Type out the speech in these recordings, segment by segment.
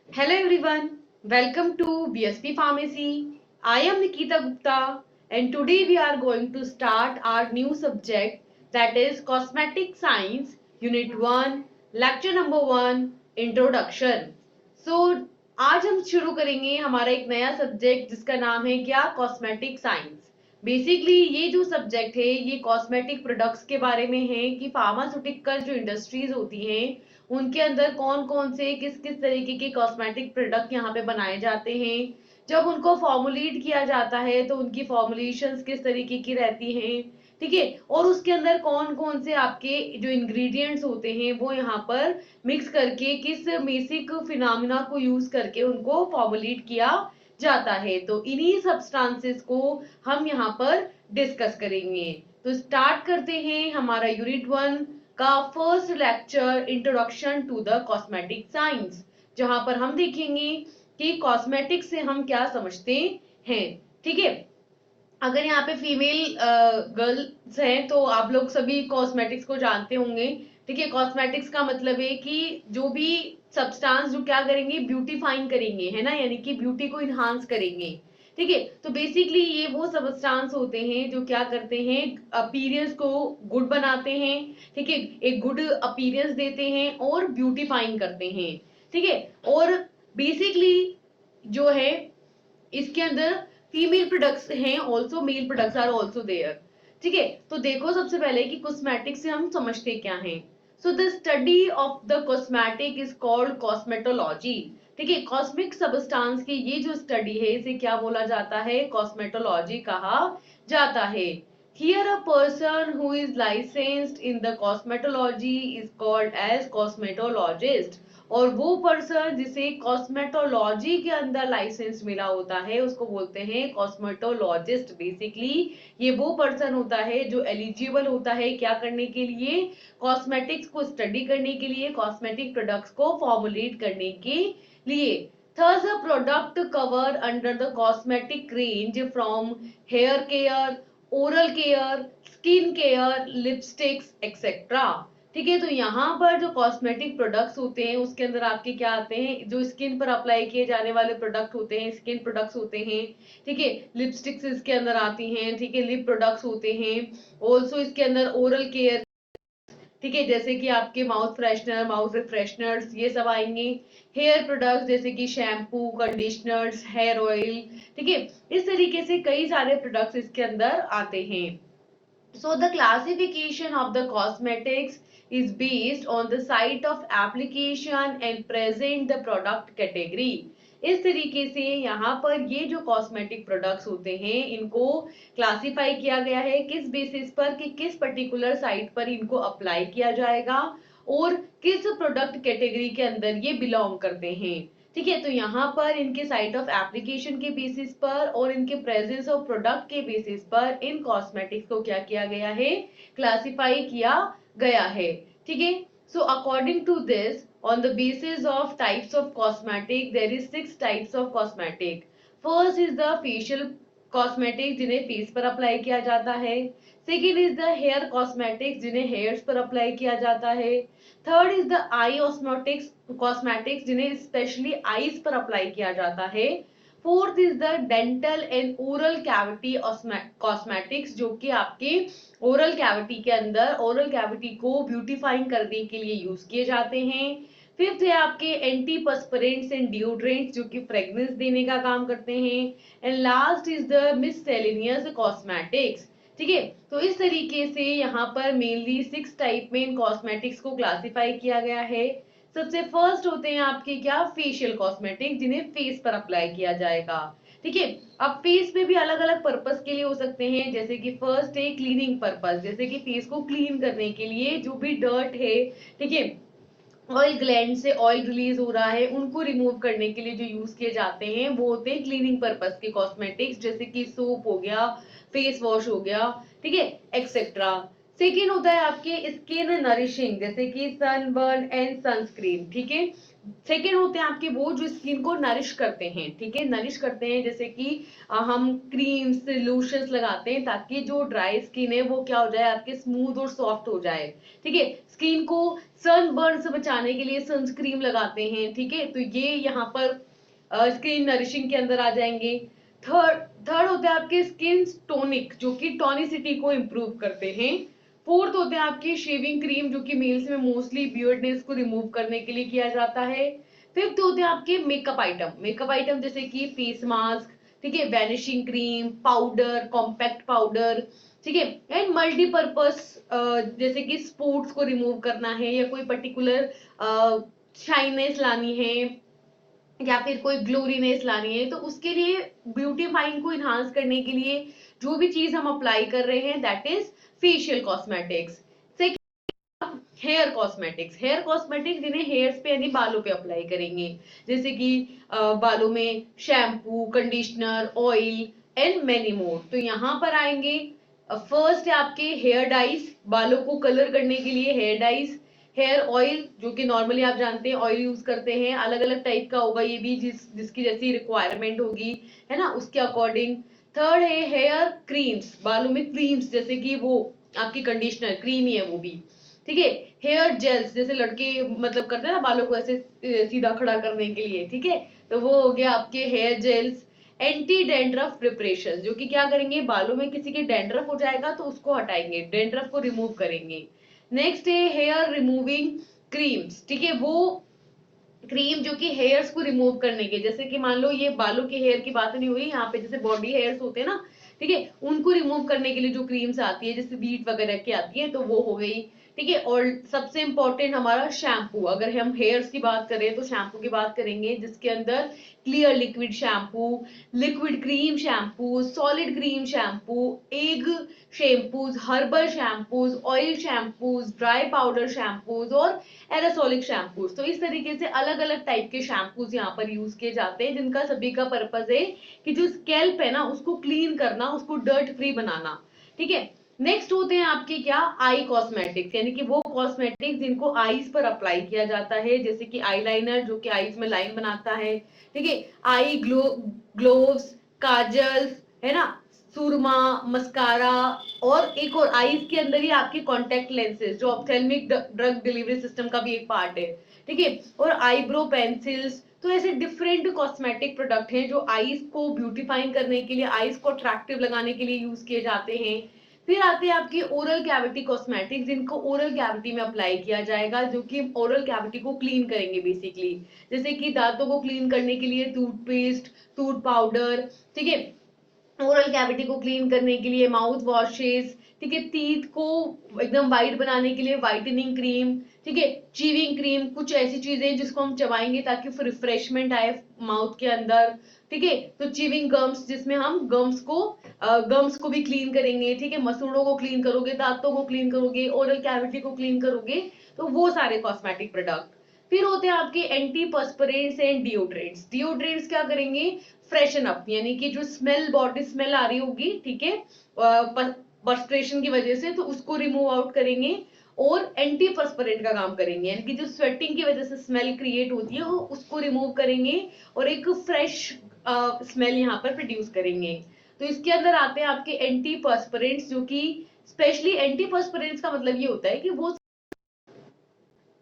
Hello everyone, welcome to BSP Pharmacy. I am Nikita Gupta and today we are going to start our new subject, that is Cosmetic Science Unit 1, Lecture number 1, Introduction. So आज हम शुरू करेंगे हमारा एक नया subject जिसका नाम है क्या, कॉस्मेटिक साइंस। बेसिकली ये जो सब्जेक्ट है ये कॉस्मेटिक प्रोडक्ट्स के बारे में है कि फार्मास्यूटिकल जो इंडस्ट्रीज होती हैं उनके अंदर कौन कौन से किस किस तरीके के कॉस्मेटिक प्रोडक्ट यहाँ पे बनाए जाते हैं। जब उनको फॉर्मुलेट किया जाता है तो उनकी फॉर्मुलेशंस किस तरीके की रहती हैं, ठीक है, और उसके अंदर कौन कौन से आपके जो इंग्रेडिएंट्स होते हैं वो यहाँ पर मिक्स करके किस बेसिक फिनोमिना को यूज करके उनको फॉर्मुलेट किया जाता है। तो इन्हीं सब्सटेंसेस को हम यहाँ पर डिस्कस करेंगे। तो स्टार्ट करते हैं हमारा यूनिट 1 का first lecture, introduction to the cosmetic science, जहां पर हम देखेंगे कि कॉस्मेटिक से हम क्या समझते हैं। ठीक है, अगर यहाँ पे फीमेल गर्ल्स हैं तो आप लोग सभी कॉस्मेटिक्स को जानते होंगे। ठीक है, कॉस्मेटिक्स का मतलब है कि जो भी सब्सटेंस जो क्या करेंगे, ब्यूटीफाइन करेंगे, है ना, यानी कि ब्यूटी को इनहांस करेंगे। ठीक है, तो बेसिकली ये वो सब्सटेंस होते हैं जो क्या करते हैं, अपीयरेंस को गुड बनाते हैं। ठीक है, एक गुड अपीयरेंस देते हैं और ब्यूटीफाइन करते हैं। ठीक है, और बेसिकली जो है इसके अंदर फीमेल प्रोडक्ट्स हैं, also male products are also there. ठीक है, तो देखो सबसे पहले कि कॉस्मेटिक से हम समझते क्या हैं। So the study of the cosmetic is called cosmetology. ठीक है, कॉस्मिक सब्सटेंस की ये जो स्टडी है इसे क्या बोला जाता है, कॉस्मेटोलॉजी कहा जाता है। Here a person who is licensed in the cosmetology is called as cosmetologist। और वो पर्सन जिसे कॉस्मेटोलॉजी के अंदर लाइसेंस मिला होता है उसको बोलते हैं कॉस्मेटोलॉजिस्ट। बेसिकली ये वो पर्सन होता है जो एलिजिबल होता है क्या करने के लिए, कॉस्मेटिक्स को स्टडी करने के लिए, कॉस्मेटिक प्रोडक्ट्स को फॉर्मुलेट करने के लिए। Thus, a product cover under the cosmetic range from hair care, oral care, skin care, lipsticks, etc। ठीक है, तो यहाँ पर जो कॉस्मेटिक प्रोडक्ट्स होते हैं उसके अंदर आपके क्या आते हैं, जो स्किन पर अप्लाई किए जाने वाले प्रोडक्ट होते हैं, स्किन प्रोडक्ट्स होते हैं। ठीक है, लिपस्टिक्स इसके अंदर आती हैं। ठीक है, लिप प्रोडक्ट्स होते हैं। ऑल्सो इसके अंदर ओरल केयर, ठीक है, जैसे कि आपके माउथ फ्रेशनर, माउथ रिफ्रेशनर्स, ये सब आएंगे। हेयर प्रोडक्ट्स जैसे कि शैम्पू, कंडीशनर्स, हेयर ऑयल। ठीक है, इस तरीके से कई सारे प्रोडक्ट्स इसके अंदर आते हैं। So the classification of the cosmetics is based on the site of application and present the product category। इस तरीके से यहाँ पर ये जो कॉस्मेटिक प्रोडक्ट्स होते हैं इनको क्लासिफाई किया गया है किस बेसिस पर कि किस पर्टिकुलर साइट पर इनको अप्लाई किया जाएगा और किस प्रोडक्ट कैटेगरी के अंदर ये बिलोंग करते हैं। ठीक है, तो यहाँ पर इनके साइट ऑफ एप्लीकेशन के बेसिस पर और इनके प्रेजेंस ऑफ प्रोडक्ट के बेसिस पर इन कॉस्मेटिक्स को क्या किया गया है, क्लासिफाई किया गया है। ठीक है, so according to this, on the basis of types of cosmetic, there is 6 types of cosmetic। First is the facial cosmetic जिन्हें फेस पर अप्लाई किया जाता है। Second is the hair cosmetics जिन्हें हेयर्स पर अप्लाई किया जाता है। Third is the eye osmotics cosmetics जिन्हें स्पेशली आईज पर अप्लाई किया जाता है। Fourth is the dental and oral cavity cosmetics जो कि आपके ओरल कैविटी के अंदर ओरल कैविटी को ब्यूटीफाइंग करने के लिए यूज किए जाते हैं। फिफ्थ है आपके एंटी पर्सपिरेंट्स एंड डिओड्रेंट्स जो कि फ्रेग्रेंस देने का काम करते हैं। And last is the miscellaneous cosmetics. ठीक है, तो इस तरीके से यहाँ पर मेनली 6 टाइप में इन कॉस्मेटिक्स को क्लासिफाई किया गया है। सबसे फर्स्ट होते हैं आपके क्या, फेशियल कॉस्मेटिक जिन्हें फेस पर अप्लाई किया जाएगा। ठीक है, अब फेस पे भी अलग अलग पर्पस के लिए हो सकते हैं, जैसे कि फर्स्ट है क्लीनिंग पर्पस, जैसे कि फेस को क्लीन करने के लिए जो भी डर्ट है, ठीक है, ऑयल ग्लैंड से ऑयल रिलीज हो रहा है उनको रिमूव करने के लिए जो यूज किए जाते हैं वो होते हैं क्लीनिंग पर्पस के कॉस्मेटिक्स, जैसे कि सोप हो गया, फेस वॉश हो गया, ठीक है, एक्सेट्रा। सेकेंड होता है आपके स्किन नरिशिंग, जैसे कि सनबर्न एंड सनस्क्रीन, ठीक है। सेकेंड होते हैं आपके वो जो स्किन को नरिश करते हैं, ठीक है, नरिश करते हैं, जैसे कि हम क्रीम्स लोशंस लगाते हैं ताकि जो ड्राई स्किन है वो क्या हो जाए, आपके स्मूथ और सॉफ्ट हो जाए, ठीक है। स्किन को सनबर्न से बचाने के लिए सनस्क्रीन लगाते हैं, ठीक है, तो ये यहाँ पर स्किन नरिशिंग के अंदर आ जाएंगे। थर्ड थर्ड होते हैं आपके स्किन टोनिक, जो कि टॉनिसिटी को इम्प्रूव करते हैं। फोर्थ होते हैं आपके शेविंग क्रीम, जो कि मेल्स में मोस्टली बियर्डनेस को रिमूव करने के लिए किया जाता है। फिफ्थ होते हैं आपके मेकअप आइटम जैसे कि फेस मास्क, ठीक है, vanishing cream, powder, compact powder, ठीक है, एंड मल्टीपर्पज, जैसे कि स्पॉट्स को रिमूव करना है या कोई पर्टिकुलर शाइनेस लानी है या फिर कोई ग्लोरीनेस लानी है, तो उसके लिए ब्यूटीफाइंग को इन्हांस करने के लिए जो भी चीज हम अप्लाई कर रहे हैं that is facial cosmetics. Hair cosmetics जिन्हें हेयर्स पे यानी बालों पे अप्लाई करेंगे, जैसे कि बालों में shampoo, conditioner, oil and many more. तो यहाँ पर आएंगे, फर्स्ट है आपके हेयर डाइज, बालों को कलर करने के लिए हेयर डाइज। हेयर ऑयल, जो कि नॉर्मली आप जानते हैं ऑयल यूज करते हैं, अलग अलग टाइप का होगा ये भी, जिसकी जैसी रिक्वायरमेंट होगी, है ना, उसके अकॉर्डिंग। थर्ड है हेयर क्रीम्स, बालों में क्रीम्स, जैसे कि वो आपकी कंडीशनर क्रीम ही है वो भी, ठीक है। हेयर जेल्स, जैसे लड़के मतलब करते हैं ना बालों को ऐसे सीधा खड़ा करने के लिए, ठीक है, तो वो हो गया आपके hair gels. Anti dandruff preparation, जो कि क्या करेंगे, बालों में किसी के डैंड्रफ हो जाएगा तो उसको हटाएंगे, डैंड्रफ को रिमूव करेंगे। नेक्स्ट है हेयर रिमूविंग क्रीम्स, ठीक है, वो क्रीम जो कि हेयर्स को रिमूव करने के, जैसे कि मान लो ये बालों के हेयर की बात नहीं हुई यहाँ पे, जैसे बॉडी हेयर्स होते हैं ना, ठीक है, उनको रिमूव करने के लिए जो क्रीम्स आती है, जैसे बीट वगैरह की आती है, तो वो हो गई, ठीक है। और सबसे इंपॉर्टेंट हमारा शैम्पू, अगर हम हेयर्स की बात करें तो शैम्पू की बात करेंगे, जिसके अंदर clear liquid shampoo, liquid cream shampoo, solid cream shampoo, egg shampoos, herbal shampoos, oil shampoos, dry powder shampoos और एरोसोलिक शैम्पूज। तो इस तरीके से अलग अलग टाइप के शैम्पूज यहाँ पर यूज किए जाते हैं, जिनका सभी का पर्पज है कि जो स्कैल्प है ना उसको क्लीन करना, उसको डर्ट फ्री बनाना, ठीक है। नेक्स्ट होते हैं आपके क्या, आई कॉस्मेटिक्स, यानी कि वो कॉस्मेटिक्स जिनको आईज पर अप्लाई किया जाता है, जैसे कि आई लाइनर जो कि आईज में लाइन बनाता है, ठीक है, आई ग्लोव्स, काजल, है ना, सुरमा, मस्कारा, और एक और आईज के अंदर ही आपके कॉन्टेक्ट लेंसेज, जो ऑप्थेल्मिक ड्रग डिलीवरी सिस्टम का भी एक पार्ट है, ठीक है, और आईब्रो पेंसिल्स। तो ऐसे डिफरेंट कॉस्मेटिक प्रोडक्ट हैं जो आईज को ब्यूटीफाइंग करने के लिए, आईज को अट्रैक्टिव लगाने के लिए यूज किए जाते हैं। फिर आते हैं आपके ओरल कैविटी कॉस्मेटिक्स, जिनको ओरल कैविटी में अप्लाई किया जाएगा, जो कि ओरल कैविटी को क्लीन करेंगे बेसिकली, जैसे कि दांतों को क्लीन करने के लिए टूथपेस्ट, टूथ पाउडर, ठीक है, ओरल कैविटी को क्लीन करने के लिए माउथ वॉशेस, ठीक है, टीथ को एकदम वाइट बनाने के लिए व्हाइटनिंग क्रीम, ठीक है, चीविंग क्रीम, कुछ ऐसी चीजें जिसको हम चबाएंगे ताकि रिफ्रेशमेंट आए माउथ के अंदर, ठीक है, तो चीविंग गम्स, जिसमें हम गम्स को भी क्लीन करेंगे, ठीक है, मसूड़ों को क्लीन करोगे, दांतों को क्लीन करोगे, ओरल कैविटी को क्लीन करोगे, तो वो सारे कॉस्मेटिक प्रोडक्ट। फिर होते हैं आपके anti perspirants and deodorants. Deodorants क्या करेंगे, फ्रेशन अप, यानी कि जो स्मेल, बॉडी स्मेल आ रही होगी, ठीक है, पर्सपिरेशन की वजह से, तो उसको रिमूव आउट करेंगे। और एंटी पर्सपिरेंट का काम करेंगे, यानी कि जो स्वेटिंग की वजह से स्मेल क्रिएट होती है वो उसको रिमूव करेंगे और एक फ्रेश स्मेल यहाँ पर प्रोड्यूस करेंगे। तो इसके अंदर आते हैं आपके एंटी पर्सपिरेंट्स, जो कि स्पेशली एंटी पर्सपिरेंट्स का मतलब ये होता है कि वो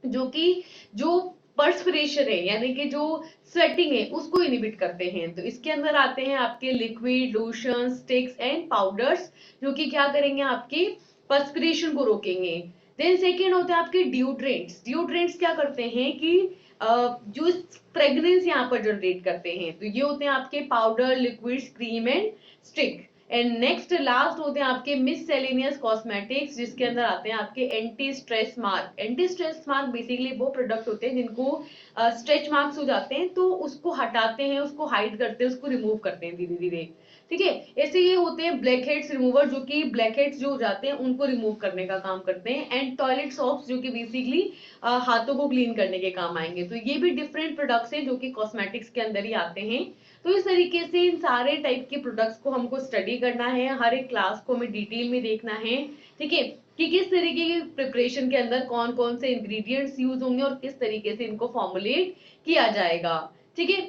जो कि जो पर्सपिरेशन है, यानी कि जो स्वेटिंग है, उसको इनिबिट करते हैं। तो इसके अंदर आते हैं आपके liquid, lotion, sticks and powders, जो कि क्या करेंगे, आपके पर्सपिरेशन को रोकेंगे। देन सेकेंड होते हैं आपके डिओड्रेंट्स। डिओड्रेंट्स क्या करते हैं कि जो फ्रेग्रेंस यहाँ पर जनरेट करते हैं, तो ये होते हैं आपके powder, liquid, cream and stick. And next last होते हैं आपके मिससेलेनियस कॉस्मेटिक्स, जिसके अंदर आते हैं आपके anti stress mark. Anti stress mark basically वो प्रोडक्ट होते हैं जिनको स्ट्रेच मार्क्स हो जाते हैं, तो उसको हटाते हैं, उसको हाइड करते हैं, उसको रिमूव करते हैं धीरे धीरे, ठीक है। ऐसे ये होते हैं ब्लैक हेड्स रिमूवर, जो कि ब्लैक हेड्स जो हो जाते हैं उनको रिमूव करने का काम करते हैं। एंड टॉयलेट सॉप्स, जो कि बेसिकली हाथों को क्लीन करने के काम आएंगे। तो ये भी डिफरेंट प्रोडक्ट्स हैं जो कि कॉस्मेटिक्स के अंदर ही आते हैं। तो इस तरीके से इन सारे टाइप के प्रोडक्ट्स को हमको स्टडी करना है, हर एक क्लास को हमें डिटेल में देखना है, ठीक है। कि किस तरीके की प्रिपरेशन के अंदर कौन कौन से इंग्रेडिएंट्स यूज होंगे और किस तरीके से इनको फॉर्मुलेट किया जाएगा। ठीक है,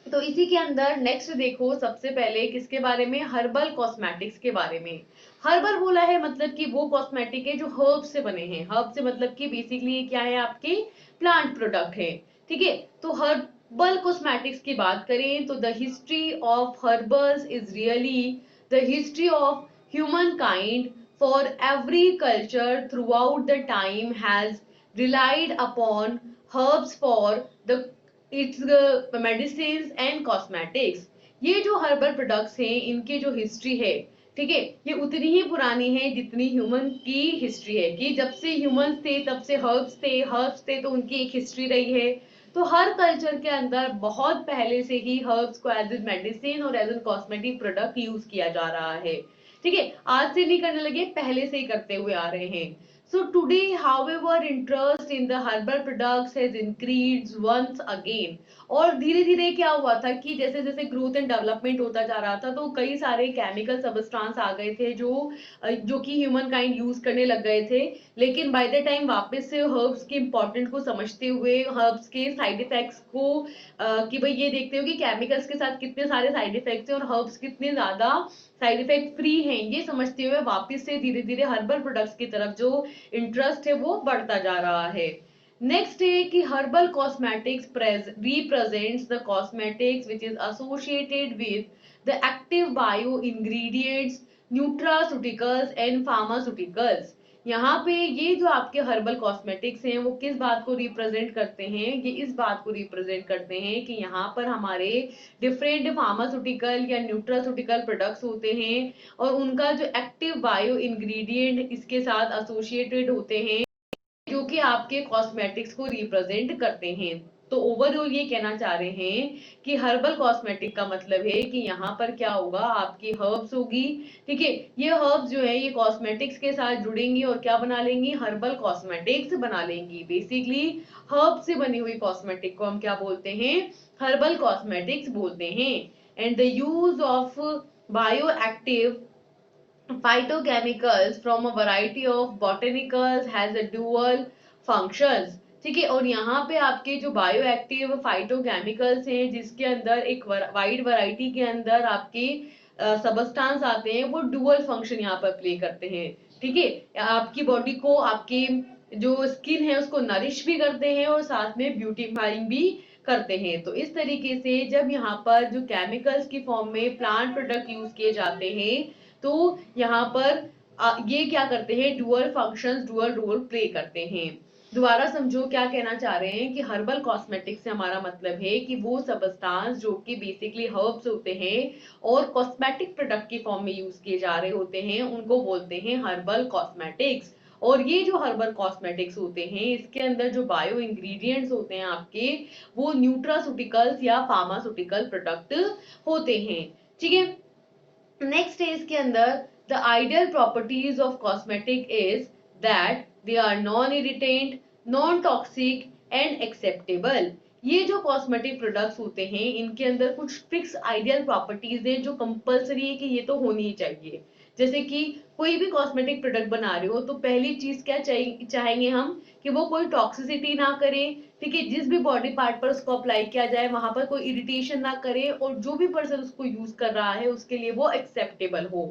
तो इसी के अंदर नेक्स्ट देखो, सबसे पहले किसके बारे में, हर्बल कॉस्मेटिक्स के बारे में। हर्बल बोला है मतलब कि वो कॉस्मेटिक है जो हर्ब से बने हैं। हर्ब से मतलब कि बेसिकली ये क्या है, आपके प्लांट प्रोडक्ट है। ठीक है, तो हर्बल कॉस्मेटिक्स की बात करें तो the history of herbals is really the history of human kind for every culture throughout the time has relied upon herbs for the its medicines and cosmetics। ये जो हर्बल प्रोडक्ट्स हैं इनकी जो history है, ठीक है, ये उतनी ही पुरानी है जितनी ह्यूमन की हिस्ट्री है, कि जब से ह्यूमंस थे तब से हर्ब्स थे तो उनकी एक हिस्ट्री रही है। तो हर कल्चर के अंदर बहुत पहले से ही हर्ब्स को एज ए मेडिसिन और as a cosmetic product use किया जा रहा है। ठीक है, आज से नहीं करने लगे, पहले से ही करते हुए आ रहे हैं। So today, however, interest in the herbal products has increased once again। और धीरे धीरे क्या हुआ था कि जैसे जैसे ग्रोथ एंड डेवलपमेंट होता जा रहा था तो कई सारे केमिकल सबस्टांस आ गए थे जो कि ह्यूमन काइंड यूज करने लग गए थे। लेकिन बाय द टाइम वापस से हर्ब्स के इंपॉर्टेंट को समझते हुए, हर्ब्स के साइड इफेक्ट्स को कि भाई ये देखते हो कि केमिकल्स के साथ कितने सारे साइड इफेक्ट्स हैं और हर्ब्स कितने ज्यादा साइड इफेक्ट फ्री हैं, ये समझते हुए वापस से धीरे धीरे हर्बल प्रोडक्ट्स की तरफ जो इंटरेस्ट है वो बढ़ता जा रहा है। नेक्स्ट है कि herbal cosmetics represents the cosmetics which is associated with the active bio ingredients, nutraceuticals and pharmaceuticals. यहाँ पे ये जो आपके हर्बल कॉस्मेटिक्स हैं वो किस बात को रिप्रेजेंट करते हैं, ये इस बात को रिप्रेजेंट करते हैं कि यहाँ पर हमारे डिफरेंट फार्मास्यूटिकल या न्यूट्रास्यूटिकल प्रोडक्ट्स होते हैं और उनका जो एक्टिव बायो इंग्रेडिएंट इसके साथ एसोसिएटेड होते हैं जो कि आपके कॉस्मेटिक्स को रिप्रेजेंट करते हैं। तो ओवरऑल ये कहना चाह रहे हैं कि हर्बल कॉस्मेटिक का मतलब है कि यहाँ पर क्या होगा, आपकी हर्ब्स होगी। ठीक है, ये हर्ब्स जो है ये कॉस्मेटिक्स के साथ जुड़ेंगी और क्या बना लेंगी, हर्बल कॉस्मेटिक्स बना लेंगी। बेसिकली हर्ब से बनी हुई कॉस्मेटिक को हम क्या बोलते हैं, हर्बल कॉस्मेटिक्स बोलते हैं। And the use of bio active phytochemicals from a variety of botanicals has a dual functions। ठीक है, और यहाँ पे आपके जो बायो एक्टिव फाइटोकेमिकल्स हैं जिसके अंदर एक वाइड वैरायटी के अंदर आपके सबस्टांस आते हैं, वो डुअल फंक्शन यहाँ पर प्ले करते हैं। ठीक है, आपकी बॉडी को, आपके जो स्किन है उसको नरिश भी करते हैं और साथ में ब्यूटीफाइंग भी करते हैं। तो इस तरीके से जब यहाँ पर जो केमिकल्स की फॉर्म में प्लांट प्रोडक्ट यूज किए जाते हैं तो यहाँ पर ये क्या करते हैं, dual functions, dual role play करते हैं। दोबारा समझो क्या कहना चाह रहे हैं कि हर्बल कॉस्मेटिक्स से हमारा मतलब है कि वो सबस्टांस जो कि बेसिकली हर्ब्स होते हैं और कॉस्मेटिक प्रोडक्ट की फॉर्म में यूज किए जा रहे होते हैं उनको बोलते हैं हर्बल कॉस्मेटिक्स। और ये जो हर्बल कॉस्मेटिक्स होते हैं इसके अंदर जो बायो इंग्रेडिएंट्स होते हैं आपके, वो न्यूट्रास्यूटिकल्स या फार्मास्यूटिकल प्रोडक्ट होते हैं। ठीक है, नेक्स्ट है इसके अंदर the ideal properties of cosmetic is that they are non irritant, non toxic and acceptable. ये जो कॉस्मेटिक प्रोडक्ट्स होते हैं इनके अंदर कुछ फिक्स आइडियल प्रॉपर्टीज है जो कंपलसरी है कि ये तो होनी ही चाहिए। जैसे कि कोई भी कॉस्मेटिक प्रोडक्ट बना रहे हो तो पहली चीज क्या चाहेंगे हम कि वो कोई टॉक्सिसिटी ना करे। ठीक है, जिस भी बॉडी पार्ट पर उसको अप्लाई किया जाए वहां पर कोई इरिटेशन ना करे और जो भी पर्सन उसको यूज कर रहा है उसके लिए वो एक्सेप्टेबल हो।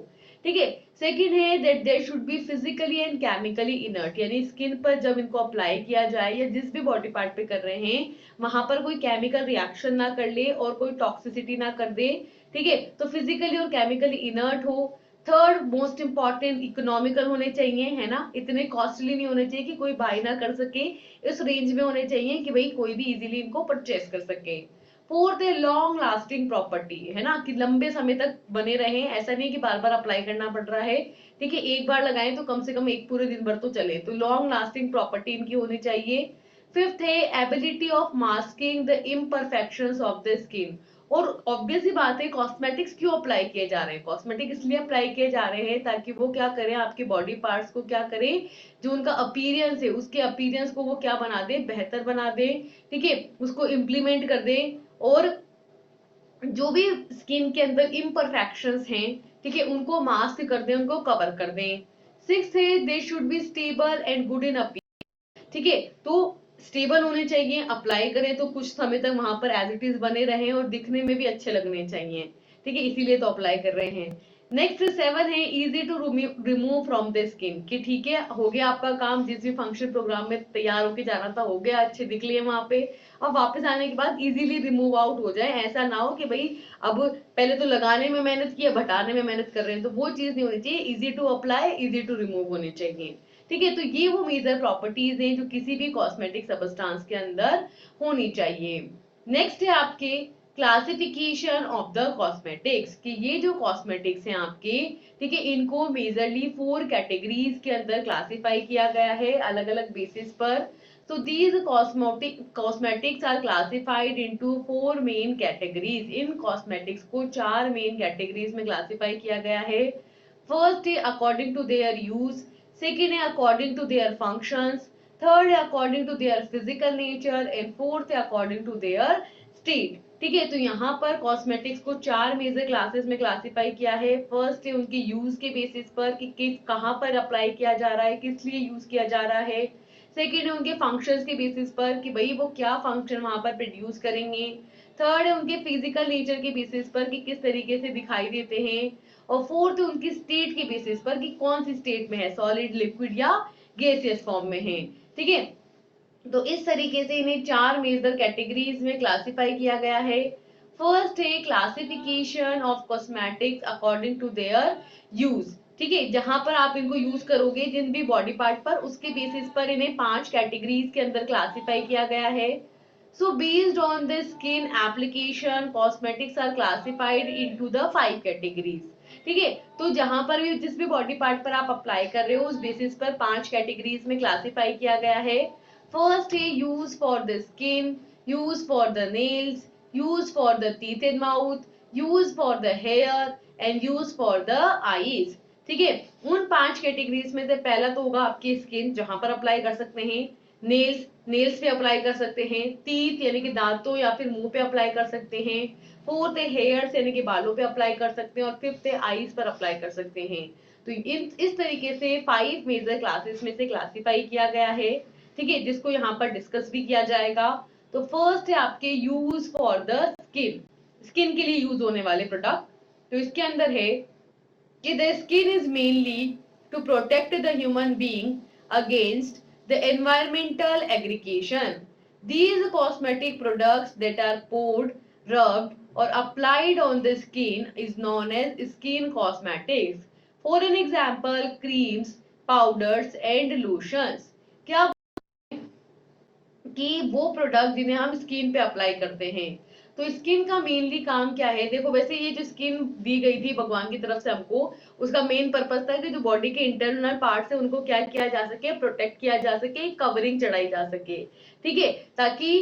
ठीक है, सेकंड है that there should be physically and chemically inert, यानी स्किन पर जब इनको अप्लाई किया जाए या जिस भी बॉडी पार्ट पे कर रहे हैं वहां पर कोई केमिकल रिएक्शन ना कर ले और कोई टॉक्सिसिटी ना कर दे। ठीक है, तो फिजिकली और केमिकली इनर्ट हो। थर्ड मोस्ट इंपॉर्टेंट, इकोनॉमिकल होने चाहिए, है ना, इतने कॉस्टली नहीं होने चाहिए कि कोई बाय ना कर सके, इस रेंज में होने चाहिए कि भाई कोई भी इजीली इनको परचेस कर सके। फोर्थ है लॉन्ग लास्टिंग प्रॉपर्टी, है ना, कि लंबे समय तक बने रहे, ऐसा नहीं कि बार बार अप्लाई करना पड़ रहा है। ठीक है, एक बार लगाएं तो कम से कम एक पूरे दिन भर तो चले, तो लॉन्ग लास्टिंग प्रॉपर्टी इनकी होनी चाहिए। फिफ्थ है ability of masking the imperfections of the skin. और ऑब्वियस ही बात है कॉस्मेटिक्स क्यों अप्लाई किए जा रहे हैं, कॉस्मेटिक इसलिए अप्लाई किए जा रहे हैं ताकि वो क्या करें, आपके बॉडी पार्ट्स को क्या करें, जो उनका अपीयरेंस है उसके अपीयरेंस को वो क्या बना दे, बेहतर बना दे। ठीक है, उसको इम्प्लीमेंट कर दे और जो भी स्किन के अंदर इम्परफेक्शंस हैं, ठीक है, उनको मास्क कर दें, उनको कवर कर दें। सिक्स्थ है they should be stable and good in appearance. ठीक है, तो स्टेबल होने चाहिए, अप्लाई करें तो कुछ समय तक वहां पर एज इट इज बने रहें और दिखने में भी अच्छे लगने चाहिए। ठीक है, इसीलिए तो अप्लाई कर रहे हैं। नेक्स्ट 7 है easy to remove from the skin, कि ठीक है हो गया आपका काम, जिस भी फंक्शन प्रोग्राम में तैयार होके जाना था हो गया, अच्छे दिख लिए वहां पे, अब वापस आने के बाद इजीली रिमूव आउट हो जाए। ऐसा ना हो कि भाई अब पहले तो लगाने में मेहनत की, अब हटाने में मेहनत कर रहे हैं, तो वो चीज नहीं होनी चाहिए। Easy to apply, easy to remove होने चाहिए। ठीक है, तो ये वो मेजर प्रॉपर्टीज हैं जो किसी भी कॉस्मेटिक सबस्टांस के अंदर होनी चाहिए। नेक्स्ट है आपके क्लासिफिकेशन ऑफ द कॉस्मेटिक्स, कि ये जो कॉस्मेटिक्स हैं आपके, ठीक है, इनको मेजरली 4 कैटेगरीज के अंदर क्लासिफाई किया गया है अलग अलग बेसिस पर। So these cosmetics are classified into 4 main categories. In cosmetics को 4 main categories में classify किया गया है। First है according to their use, second है according to their functions, third है according to their physical nature and fourth है according to their state। ठीक है, तो यहाँ पर कॉस्मेटिक्स को 4 मेजर क्लासेस में क्लासिफाई किया है। फर्स्ट है उनके यूज के बेसिस पर, कि किस कहाँ पर अप्लाई किया जा रहा है, किस लिए यूज किया जा रहा है। सेकेंड है उनके फंक्शंस के बेसिस पर, कि भाई वो क्या फंक्शन वहां पर प्रोड्यूस करेंगे। थर्ड है उनके फिजिकल नेचर के बेसिस पर, कि किस तरीके से दिखाई देते हैं। और फोर्थ है उनकी स्टेट के बेसिस पर, कि कौन सी स्टेट में है, सॉलिड, लिक्विड या गैसियस फॉर्म में है। ठीक है, तो इस तरीके से इन्हें 4 मेजर कैटेगरीज में क्लासिफाई किया गया है। फर्स्ट है classification of cosmetics according to their use. ठीक है, जहां पर आप इनको यूज करोगे जिन भी बॉडी पार्ट पर, उसके बेसिस पर इन्हें 5 कैटेगरीज के अंदर क्लासिफाई किया गया है। So based on the skin application, cosmetics are classified into the 5 categories। ठीक है, तो जहां पर भी जिस भी बॉडी पार्ट पर आप अप्लाई कर रहे हो उस बेसिस पर 5 कैटेगरीज में क्लासिफाई किया गया है। फर्स्ट है use for the skin, use for the nails, use for the teeth and mouth, use for the hair and use for the eyes. ठीक है, उन 5 कैटेगरीज में से पहला तो होगा आपकी स्किन, जहां पर अप्लाई कर सकते हैं। नेल्स, नेल्स पे अप्लाई कर सकते हैं। टीथ यानी कि दांतों या फिर मुंह पे अप्लाई कर सकते हैं। फोर्थ है हेयर्स यानी कि बालों पे अप्लाई कर सकते हैं। और फिफ्थ है आईज पर अप्लाई कर सकते हैं। तो इस तरीके से 5 मेजर क्लासेस में से क्लासिफाई किया गया है। ठीक है, जिसको यहाँ पर डिस्कस भी किया जाएगा। तो फर्स्ट है आपके use for the skin, skin के लिए यूज होने वाले प्रोडक्ट। तो इसके अंदर है कि the skin is mainly to protect the human being against the environmental aggregation. These cosmetic products that are poured, rubbed or applied on the skin is known as skin cosmetics. For an example, creams, powders and lotions. क्या कि वो product जिन्हें हम skin पे apply करते हैं। तो skin का मेनली काम क्या है, देखो वैसे ये जो स्किन दी गई थी भगवान की तरफ से हमको, उसका मेन पर्पस था कि जो बॉडी के इंटरनल पार्ट है उनको क्या किया जा सके, प्रोटेक्ट किया जा सके, कवरिंग चढ़ाई जा सके। ठीक है, ताकि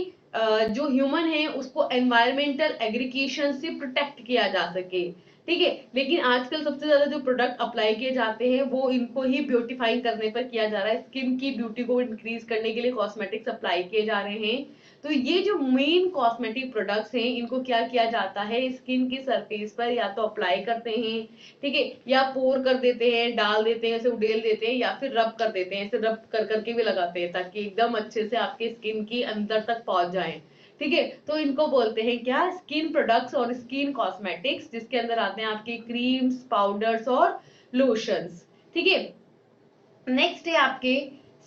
जो ह्यूमन है उसको एनवायरमेंटल एग्रीकेशन से प्रोटेक्ट किया जा सके। ठीक है, लेकिन आजकल सबसे ज्यादा जो प्रोडक्ट अप्लाई किए जाते हैं वो इनको ही ब्यूटीफाई करने पर किया जा रहा है, स्किन की ब्यूटी को इंक्रीज करने के लिए कॉस्मेटिक्स अप्लाई किए जा रहे हैं। तो ये जो मेन कॉस्मेटिक प्रोडक्ट्स हैं इनको क्या किया जाता है, स्किन की सरफेस पर या तो अप्लाई करते हैं, ठीक है, या पोर कर देते हैं, डाल देते हैं, ऐसे उडेल देते हैं, या फिर रब कर देते हैं, ऐसे रब कर करके भी लगाते हैं ताकि एकदम अच्छे से आपके स्किन की अंदर तक पहुंच जाए। ठीक है, तो इनको बोलते हैं क्या, स्किन प्रोडक्ट्स और स्किन कॉस्मेटिक्स, जिसके अंदर आते हैं आपके क्रीम्स, पाउडर्स और लोशंस। ठीक है, नेक्स्ट है आपके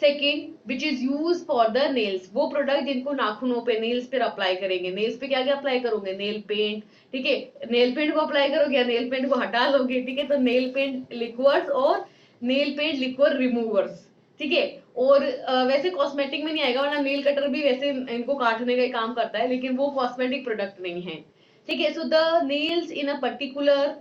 second which is use for the nails, वो प्रोडक्ट जिनको नाखूनों पे, नेल्स पे अप्लाई करेंगे। नेल्स पे क्या क्या अप्लाई करोगे, नेल पेंट। ठीक है, नेल पेंट को अप्लाई करोगे या नेल पेंट को हटा लोगे। ठीक है, तो नेल पेंट लिक्विड्स और नेल पेंट लिक्विड रिमूवर्स। ठीक है, और वैसे कॉस्मेटिक में नहीं आएगा, वरना नेल कटर भी वैसे इनको काटने का ही काम करता है, लेकिन वो कॉस्मेटिक प्रोडक्ट नहीं है। ठीक है, so the nails in a particular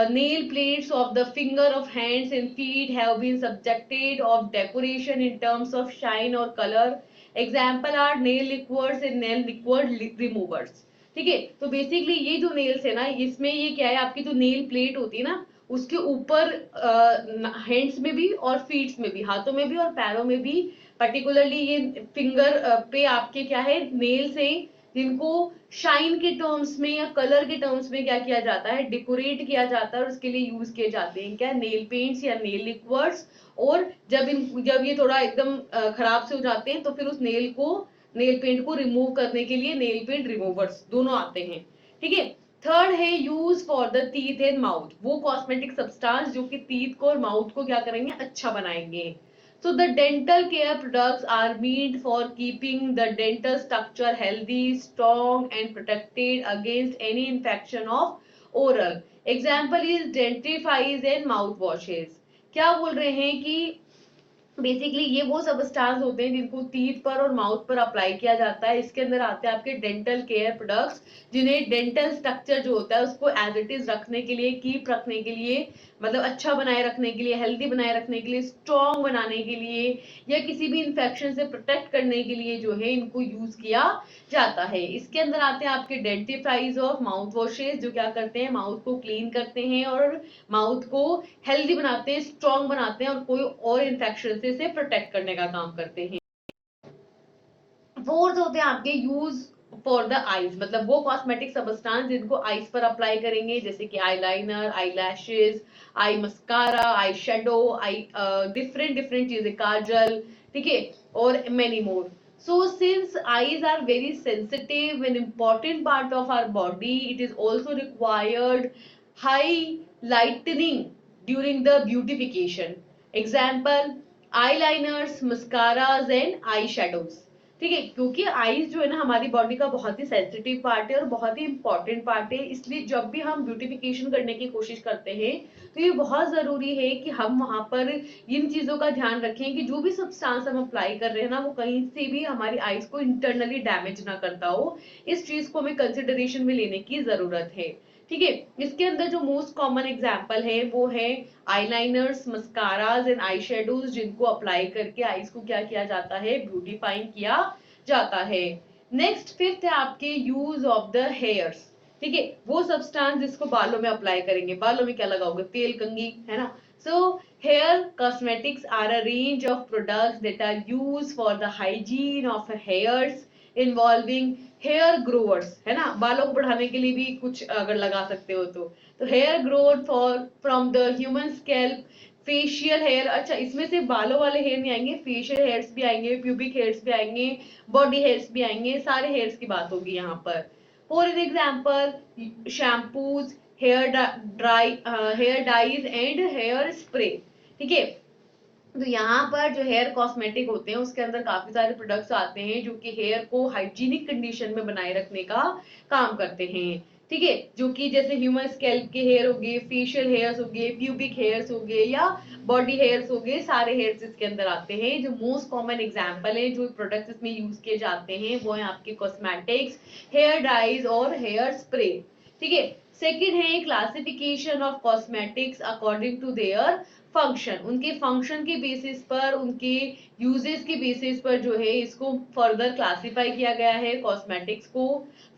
nail plates of the finger of hands and feet have been subjected of decoration in terms of shine or color. Example are nail liqueurs and nail liquid removers. ठीक है, तो basically ये जो nails है ना, इसमें ये क्या है, आपकी जो नेल प्लेट होती है ना, उसके ऊपर हैंड्स में भी और फीट्स में भी, हाथों में भी और पैरों में भी, पर्टिकुलरली ये फिंगर पे आपके क्या है, नेल्स है, जिनको शाइन के टर्म्स में या कलर के टर्म्स में क्या किया जाता है, डेकोरेट किया जाता है और उसके लिए यूज किए जाते हैं क्या, नेल पेंट्स या नेल लिक्विड्स। और जब ये थोड़ा एकदम खराब से हो जाते हैं तो फिर उस नेल पेंट को रिमूव करने के लिए नेल पेंट रिमूवर्स दोनों आते हैं। ठीक है। थर्ड है use for the teeth and mouth, वो कॉस्मेटिक सब्सटेंस जो कि टीथ को और माउथ को क्या करेंगे, अच्छा बनाएंगे। So the dental care products are meant for keeping the dental structure healthy, strong and protected against any infection of oral. Example is dentifrice and mouthwashes. क्या बोल रहे हैं कि बेसिकली ये वो सबस्टांस होते हैं जिनको टीथ पर और माउथ पर अप्लाई किया जाता है। इसके अंदर आते हैं आपके डेंटल केयर प्रोडक्ट्स, जिन्हें डेंटल स्ट्रक्चर जो होता है उसको एज इट इज रखने के लिए, कीप रखने के लिए, मतलब अच्छा बनाए रखने के लिए, हेल्दी बनाए रखने के लिए, स्ट्रॉन्ग बनाने के लिए या किसी भी इंफेक्शन से प्रोटेक्ट करने के लिए जो है इनको यूज किया जाता है। इसके अंदर आते हैं आपके डेंटिफ्राइज और माउथ वॉशेस, जो क्या करते हैं, माउथ को क्लीन करते हैं और माउथ को हेल्दी बनाते हैं, स्ट्रॉन्ग बनाते हैं और कोई और इन्फेक्शन से प्रोटेक्ट करने का काम करते हैं। फोर्थ होते हैं आपके यूज फॉर द आईज, मतलब वो कॉस्मेटिक सबस्टांस जिनको आईज पर अप्लाई करेंगे, जैसे कि आई लाइनर, आई लैशेज, आई मस्कारा, आई शेडो, आई डिफरेंट डिफरेंट चीजें, काजल, ठीक है, और many more. So since eyes are very sensitive and important part of our body, it is also required high lightening during the beautification. Example, eyeliners, mascaras and eye shadows. ठीक है, क्योंकि eyes जो है ना हमारी बॉडी का बहुत ही sensitive part है और बहुत ही इंपॉर्टेंट पार्ट है, इसलिए जब भी हम ब्यूटिफिकेशन करने की कोशिश करते हैं तो ये बहुत जरूरी है कि हम वहां पर इन चीजों का ध्यान रखें कि जो भी सब्सटेंस हम अप्लाई कर रहे हैं ना वो कहीं से भी हमारी आईज को इंटरनली डैमेज ना करता हो। इस चीज को हमें कंसिडरेशन में लेने की जरूरत है। ठीक है। इसके अंदर जो मोस्ट कॉमन एग्जाम्पल है वो है eyeliners, mascaras and eye shadows, जिनको अप्लाई करके आईज को क्या किया जाता है, ब्यूटीफाइंग किया जाता है। नेक्स्ट फिफ्थ है आपके यूज ऑफ द हेयर्स। ठीक है, वो सब्सटेंस जिसको बालों में अप्लाई करेंगे, बालों में क्या लगाओगे, तेल, कंघी, है ना। So hair cosmetics are a range of products that are use for the hygiene of hairs involving hair growers, है ना, बालों को बढ़ाने के लिए भी कुछ अगर लगा सकते हो तो hair growth for from the human scalp, facial hair, अच्छा इसमें से बालों वाले हेयर नहीं आएंगे, फेशियल हेयर्स भी आएंगे, प्यूबिक हेयर्स भी आएंगे, बॉडी हेयर्स भी आएंगे, सारे हेयर्स की बात होगी यहाँ पर। For an example, shampoos, hair dyes and hair spray. ठीक है, तो यहाँ पर जो हेयर कॉस्मेटिक होते हैं उसके अंदर काफी सारे प्रोडक्ट्स आते हैं जो कि हेयर को हाइजीनिक कंडीशन में बनाए रखने का काम करते हैं। ठीक है, जो कि जैसे ह्यूमन स्कैल्प के हेयर हो गए, फेशियल हेयर्स हो गए, प्यूबिक हेयर्स हो गए या बॉडी हेयर्स हो गए, सारे हेयर्स इसके अंदर आते हैं। जो मोस्ट कॉमन एग्जाम्पल है जो प्रोडक्ट्स इसमें यूज किए जाते हैं वो है आपके कॉस्मेटिक्स, हेयर डाइज और हेयर स्प्रे। ठीक है। सेकेंड है classification of cosmetics according to their function, उनके फंक्शन के बेसिस पर, उनके यूजेस के बेसिस पर जो है इसको फर्दर क्लासिफाई किया गया है कॉस्मेटिक्स को।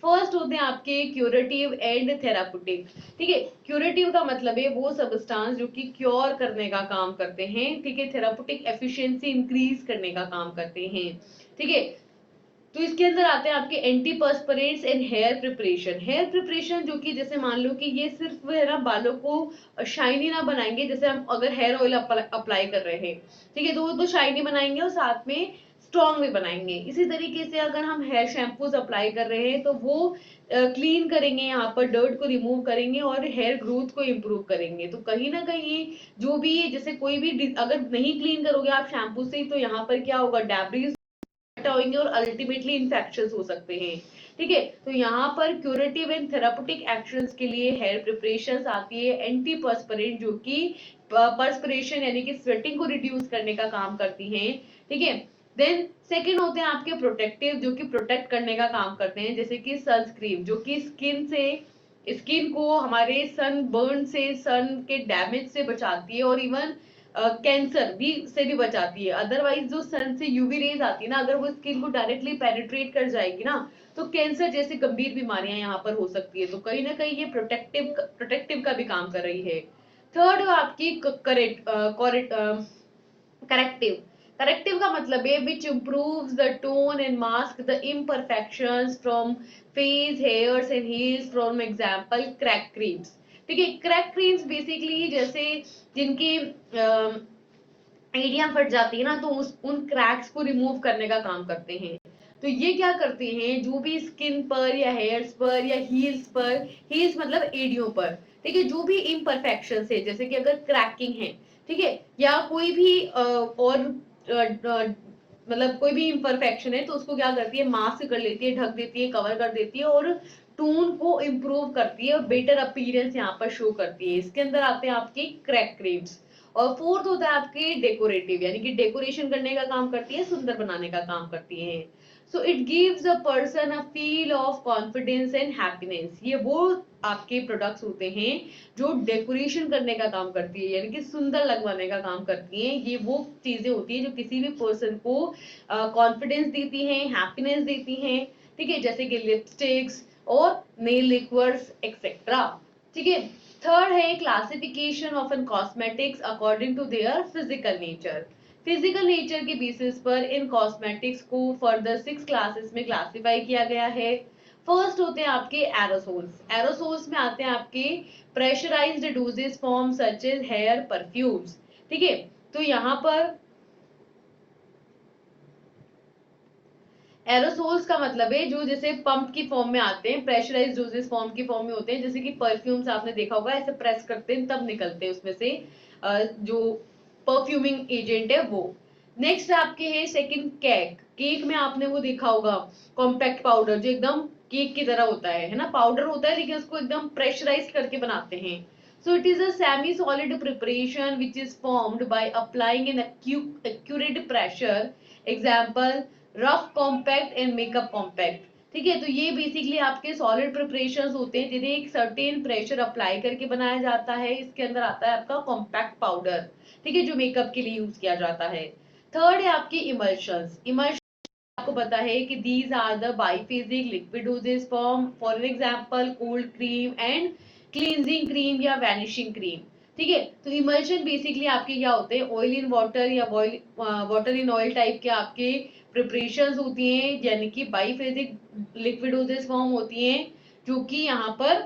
फर्स्ट होते हैं आपके क्यूरेटिव एंड थेराप्यूटिक। ठीक है, क्यूरेटिव का मतलब है वो सब्सटेंस जो कि क्योर करने का काम करते हैं। ठीक है, थेराप्यूटिक एफिशिएंसी इंक्रीज करने का काम करते हैं। ठीक है, तो इसके अंदर आते हैं आपके anti perspirants and hair preparation. Hair preparation जो कि जैसे मान लो कि ये सिर्फ है ना बालों को शाइनी ना बनाएंगे, जैसे हम अगर हेयर ऑयल अप्लाई कर रहे हैं, ठीक है, तो वो तो शाइनी बनाएंगे और साथ में स्ट्रॉन्ग भी बनाएंगे। इसी तरीके से अगर हम हेयर शैम्पूज अप्लाई कर रहे हैं तो वो क्लीन करेंगे, यहाँ पर डर्ट को रिमूव करेंगे और हेयर ग्रोथ को इम्प्रूव करेंगे। तो कहीं ना कहीं जो भी जैसे कोई भी अगर नहीं क्लीन करोगे आप शैम्पू से तो यहाँ पर क्या होगा, डैब्रीज होंगे और अल्टीमेटली इन्फेक्शंस हो सकते हैं। ठीक है, तो यहाँ पर क्यूरेटिव एंड थेराप्यूटिक एक्शंस के लिए हेयर प्रिपरेशंस आती है एंटी पर्सपिरेंट, जो कि पर्सपिरेशन यानी कि स्वेटिंग को रिड्यूस करने का काम करती हैं। ठीक है, देन सेकेंड होते हैं आपके प्रोटेक्टिव, जो कि प्रोटेक्ट करने का काम करते हैं, जैसे कि सनस्क्रीन, जो कि स्किन को हमारे सन बर्न सन के डैमेज से बचाती है और इवन कैंसर भी से भी बचाती है। अदरवाइज जो सन से यूवी रेज आती है ना, अगर वो स्किन को डायरेक्टली पेनिट्रेट कर जाएगी ना तो कैंसर जैसी गंभीर बीमारियां यहाँ पर हो सकती है। तो कहीं ना कहीं ये प्रोटेक्टिव का भी काम कर रही है। थर्ड आपकी करेक्टिव। करेक्टिव का मतलब है which improves the tone and mask the imperfections from face hairs and heels, from example crack creams. ठीक है, क्रैक क्रीम्स बेसिकली जैसे जिनकी एडियम फट जाती है ना, तो उन क्रैक्स को रिमूव करने का काम करते हैं। तो ये क्या करते हैं, जो भी स्किन पर या हेयर्स पर या हील्स पर, हील्स मतलब एडियो पर, ठीक है, जो भी इम्परफेक्शन है, जैसे कि अगर क्रैकिंग है, ठीक है, या कोई भी और मतलब कोई भी इम्परफेक्शन है, तो उसको क्या करती है, मास्क कर लेती है, ढक देती है, कवर कर देती है, और टोन को इम्प्रूव करती है और बेटर अपीयरेंस यहाँ पर शो करती है। इसके अंदर आते हैं आपके क्रैक क्रीम्स। और फोर्थ होता है आपके डेकोरेटिव, यानी कि डेकोरेशन करने का काम करती है, सुंदर बनाने का काम करती है। So it gives a person a feel of confidence and happiness. ये वो आपके प्रोडक्ट्स होते हैं जो डेकोरेशन करने का काम करती है, यानी कि सुंदर लगवाने का काम करती हैं। ये वो चीजें होती है जो किसी भी पर्सन को कॉन्फिडेंस देती हैं, हैप्पीनेस देती हैं। ठीक है, जैसे कि लिपस्टिक्स और नेल लिक्विड्स एक्सेट्रा। ठीक है, थर्ड है classification of an cosmetics according to their physical nature. Physical nature के बेसिस पर इन कॉस्मेटिक्स को फर्दर 6 क्लासेस में क्लासिफाई किया गया है। फर्स्ट होते हैं आपके एरोसोल्स। एरोसोल्स में आते हैं आपके pressurised doses form such as hair perfumes. ठीक है, तो यहाँ पर एरोसोल्स का मतलब है जो जैसे पंप की फॉर्म में आते हैं, प्रेशराइज्ड डोजेस फॉर्म की फॉर्म में होते हैं, जैसे कि परफ्यूम्स आपने देखा होगा, ऐसे प्रेस करते हैं तब निकलते हैं उसमें से जो परफ्यूमिंग एजेंट है वो। नेक्स्ट आपके है सेकंड केक। केक में आपने वो देखा होगा कॉम्पैक्ट पाउडर, जो एकदम केक की तरह होता है ना, पाउडर होता है लेकिन उसको एकदम प्रेशराइज करके बनाते हैं। So it is a semi-solid preparation which is formed by applying an accurate pressure. Example, rough compact and makeup compact. ठीक है, तो ये बेसिकली आपके सॉलिड प्रिपरेशंस होते हैं जिन्हें एक सर्टेन प्रेशर अप्लाई करके बनाया जाता है। इसके अंदर आता है आपका कॉम्पैक्ट पाउडर, ठीक है, जो मेकअप के लिए यूज किया जाता है। थर्ड है आपकी इमल्शंस। इमल्शन आपको पता है कि these are the biphasic liquid doses for example cold cream and cleansing cream या वैनिशिंग क्रीम। ठीक है, तो इमल्शन बेसिकली आपके क्या होते हैं, ऑयल इन वाटर या वाटर इन ऑयल टाइप के आपके प्रिपरेशंस होती हैं, यानी कि बाइफेजिक लिक्विड डोजेस फॉर्म होती हैं, जो कि यहाँ पर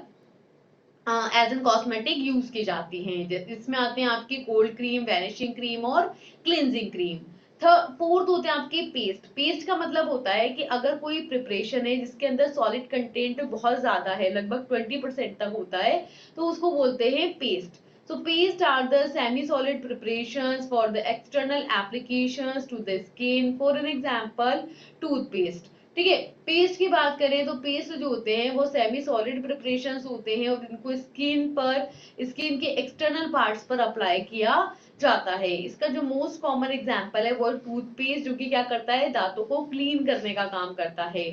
एज एन कॉस्मेटिक यूज की जाती हैं। इसमें आते हैं आपकी कोल्ड क्रीम, वैनिशिंग क्रीम और क्लींजिंग क्रीम। फोर्थ होते हैं आपके पेस्ट। पेस्ट का मतलब होता है कि अगर कोई प्रिपरेशन है जिसके अंदर सॉलिड कंटेंट बहुत ज्यादा है, लगभग 20% तक होता है, तो उसको बोलते हैं paste. So paste are the semi-solid preparations for the external applications to the skin. For an example, toothpaste. ठीक है, पेस्ट की बात करें तो पेस्ट जो होते हैं वो सेमी सॉलिड प्रिपरेशंस होते हैं और इनको स्किन पर, स्किन के एक्सटर्नल पार्ट्स पर अप्लाई किया जाता है। इसका जो मोस्ट कॉमन एग्जांपल है वो टूथपेस्ट, जो कि क्या करता है, दांतों को क्लीन करने का काम करता है।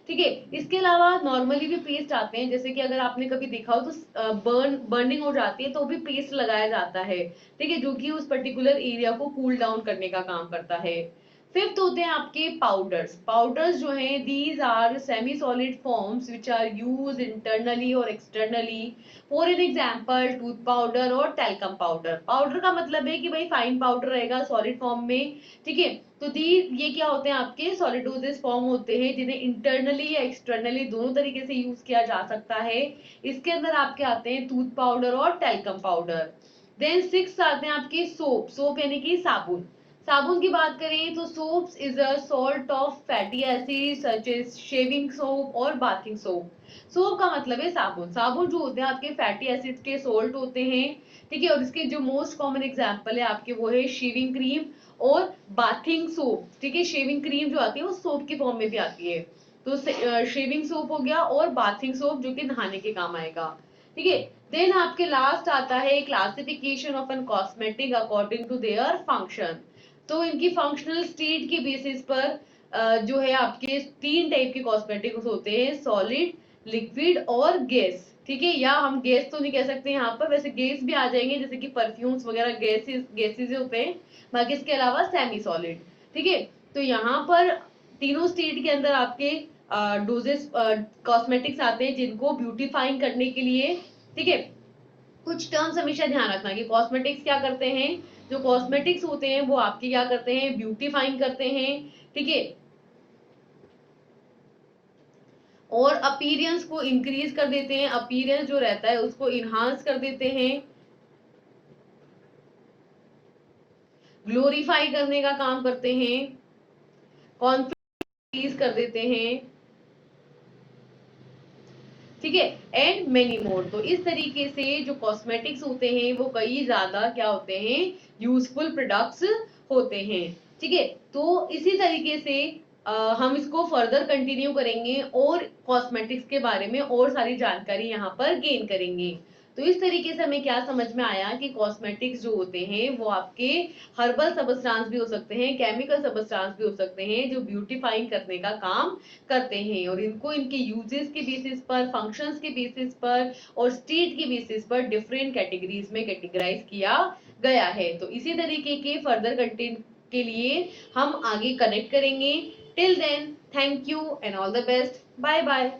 ठीक है, इसके अलावा नॉर्मली भी पेस्ट आते हैं, जैसे कि अगर आपने कभी देखा हो तो बर्निंग हो जाती है तो भी पेस्ट लगाया जाता है। ठीक है, जो कि उस पर्टिकुलर एरिया को कूल डाउन करने का काम करता है। फिफ्थ होते हैं आपके पाउडर्स। पाउडर्स जो हैं these are semi solid forms which are use internally और externally. For an example tooth powder और टेल्कम पाउडर। पाउडर का मतलब है कि भाई फाइन पाउडर रहेगा सॉलिड फॉर्म में। ठीक है, तो दी ये क्या होते हैं, आपके सॉलिड डोजेस फॉर्म होते हैं जिन्हें इंटरनली या एक्सटर्नली दोनों तरीके से यूज किया जा सकता है। इसके अंदर आपके आते हैं टूथ पाउडर और टेल्कम पाउडर। देन सिक्स आते हैं आपके सोप। सोप यानी कि साबुन। साबुन की बात करें तो soaps is a salt of fatty acid such as shaving soap और बाथिंग सोप। सोप का मतलब है साबुन। साबुन जो होते हैं आपके फैटी एसिड के सोल्ट होते हैं। ठीक है, और इसके जो मोस्ट कॉमन एग्जांपल है आपके वो है शेविंग क्रीम और बाथिंग सोप। ठीक है, शेविंग क्रीम जो आती है वो सोप की फॉर्म में भी आती है, तो शेविंग सोप हो गया और बाथिंग सोप जो कि नहाने के काम आएगा। ठीक है, देन आपके लास्ट आता है classification of an cosmetic according to their function. तो इनकी फंक्शनल स्टेट के बेसिस पर जो है आपके तीन टाइप के कॉस्मेटिक्स होते हैं, सॉलिड, लिक्विड और गैस। ठीक है, या हम गैस तो नहीं कह सकते यहाँ पर, वैसे गैस भी आ जाएंगे, जैसे कि परफ्यूम्स वगैरह गैसेज होते हैं, बाकी इसके अलावा सेमी सॉलिड। ठीक है, तो यहाँ पर तीनों स्टेट के अंदर आपके डोजेस कॉस्मेटिक्स आते हैं जिनको ब्यूटीफाइंग करने के लिए। ठीक है, कुछ टर्म्स हमेशा ध्यान रखना कि कॉस्मेटिक्स क्या करते हैं, जो कॉस्मेटिक्स होते हैं वो आपके क्या करते हैं, ब्यूटीफाइंग करते हैं, ठीक है, और अपीयरेंस को इंक्रीज कर देते हैं, अपीयरेंस जो रहता है उसको इनहांस कर देते हैं, ग्लोरीफाई करने का काम करते हैं, कॉन्फिडेंस इंक्रीज कर देते हैं, ठीक है, एंड मेनी मोर। तो इस तरीके से जो कॉस्मेटिक्स होते हैं वो कई ज्यादा क्या होते हैं, यूजफुल प्रोडक्ट्स होते हैं, ठीक है। तो इसी तरीके से हम इसको फर्दर कंटिन्यू करेंगे और कॉस्मेटिक्स के बारे में और सारी जानकारी यहाँ पर गेन करेंगे। तो इस तरीके से हमें क्या समझ में आया कि कॉस्मेटिक्स जो होते हैं वो आपके हर्बल सबस्टांस भी हो सकते हैं, केमिकल सबस्टांस भी हो सकते हैं, जो ब्यूटीफाइंग करने का काम करते हैं, और इनको इनके यूजेस के बेसिस पर, फंक्शंस के बेसिस पर और स्टेट के बेसिस पर डिफरेंट कैटेगरीज में कैटेगराइज किया गया है। तो इसी तरीके के फर्दर कंटेंट के लिए हम आगे कनेक्ट करेंगे। Till then, thank you and all the best, bye bye.